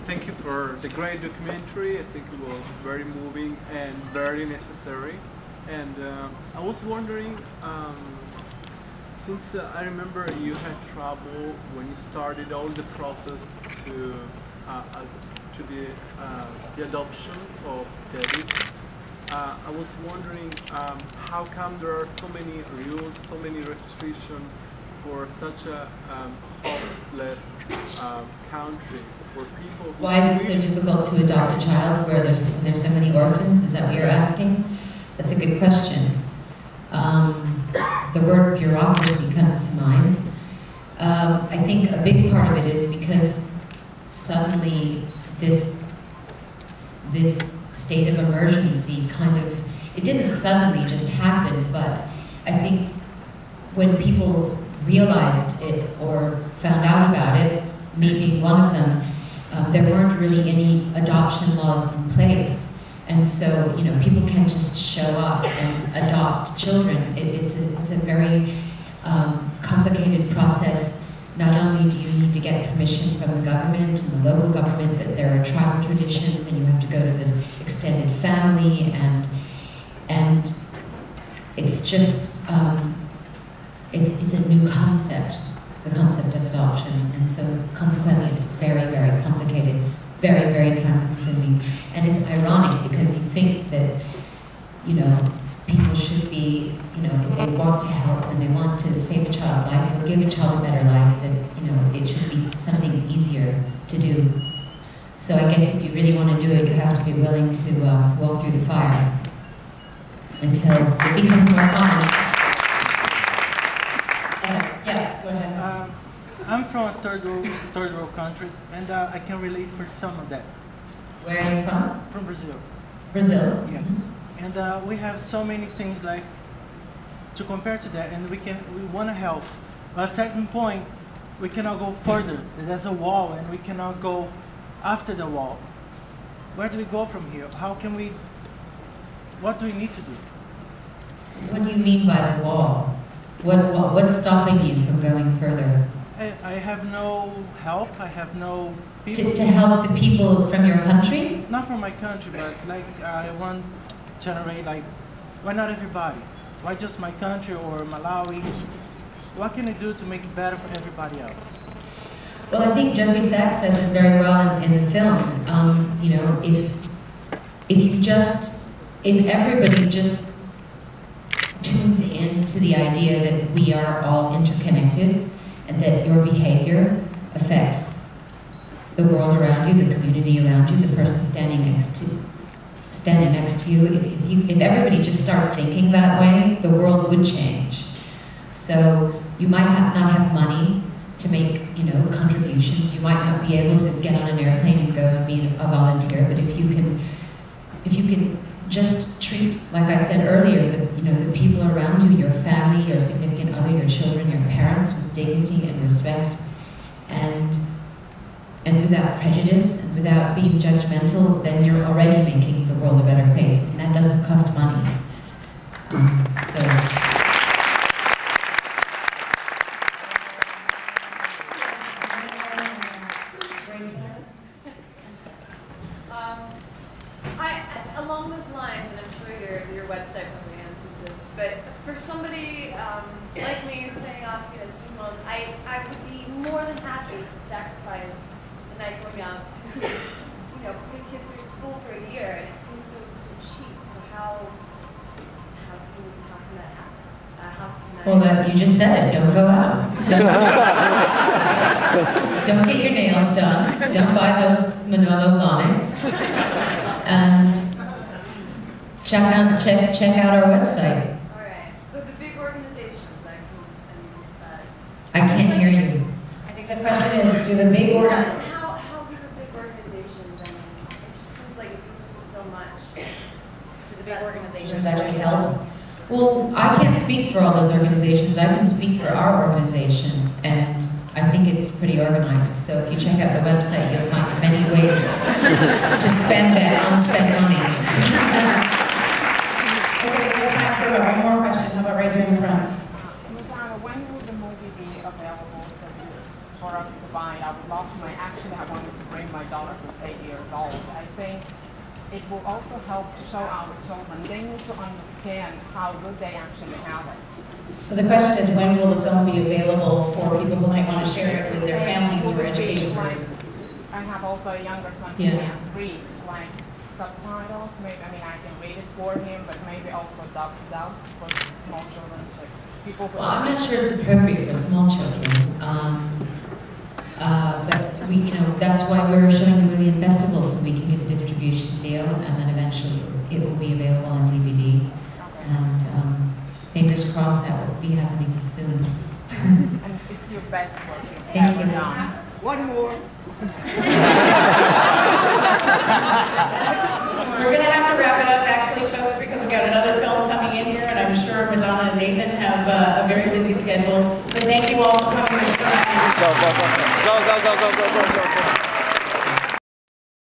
Thank you for the great documentary. I think it was very moving and very necessary. And I was wondering, since I remember you had trouble when you started all the process to the adoption of David. I was wondering how come there are so many rules, so many restrictions for such a hopeless country for people. Why is it so difficult to adopt a child where there's so many orphans? Is that what you're asking? That's a good question. The word bureaucracy comes to mind. I think a big part of it is because suddenly this state of emergency it didn't suddenly just happen, but I think when people realized it or found out about it, me being one of them, there weren't really any adoption laws in place. And so, people can't just show up and adopt children. It's a very complicated process. Not only do you need to get permission from the government and the local government, but there are tribal traditions, and you have to go to the extended family, and it's just it's a new concept, the concept of adoption, and so consequently it's very, very complicated, very, very time-consuming, and it's ironic because you think that people should be, if they want to help and they want to save a child's life or give a child a better life, that, it should be something easier to do. So I guess if you really want to do it, you have to be willing to walk through the fire until it becomes more common. Yes, go ahead. I'm from a third world country, and I can relate for some of that. Where are you from? From Brazil. Brazil? Yes. And we have so many things to compare to that, and we want to help. But at a certain point, we cannot go further. There's a wall, and we cannot go after the wall. Where do we go from here? What do we need to do? What do you mean by the wall? What's stopping you from going further? I have no help. I have no people. To help the people from your country? Not from my country, but I want to generate why not everybody? Why just my country or Malawi? What can I do to make it better for everybody else? Well, I think Jeffrey Sachs says it very well in the film. If everybody just tunes in to the idea that we are all interconnected and that your behavior affects the world around you, the community around you, the person standing next to you, if everybody just started thinking that way, the world would change. So you might not have money to make, contributions. You might not be able to get on an airplane and go and be a volunteer. But if you can just treat, like I said earlier, the people around you, your family, your significant other, your children, your parents, with dignity and respect, and without prejudice and without being judgmental, then you're already making the world a better place, and that doesn't cost money. Along those lines, and I'm sure your website probably answers this, but for somebody like me who's paying off student loans, I would be more than happy to sacrifice the night going out to put a kid through school for a year, and it seems so cheap. So how can that happen? Well, you just said it. Don't go out. Don't get your nails done. Don't buy those Manolo Blahniks. And check out our website. All right. So the big organizations, I can't hear you. I think the question is, do the big organizations? How do the big organizations? I mean, it just seems like it gives so much. Do the big organizations actually help? Well, I can't speak for all those organizations. I can speak for our organization, and I think it's pretty organized. So if you check out the website, you'll find many ways to spend that unspent money. Okay, we have time for one more question. How about right here in the front? Madonna, when will the movie be available to viewers? for us to buy. I would love to. I wanted to bring my daughter who's 8 years old. I think it will also help to show our children. They need to understand how good they actually have it. So the question is, when will the film be available for people who might want to share it with their families or education groups? I have also a younger son who Yeah. can't read, like subtitles. Maybe, I mean, I can read it for him, but maybe also dub for small children to people who. Well, I'm not sure it's appropriate for small children. But we, that's why we're showing the movie in festivals, so we can get a distribution deal, and then eventually it will be available on DVD. And fingers crossed that will be happening soon. And it's your best work you've Thank ever you. done. One more. We're going to have to wrap it up, actually, folks, because we've got another film coming in here, and I'm sure Madonna and Nathan have a very busy schedule. But thank you all for coming this morning. Go, go, go, go, go, go, go, go, go.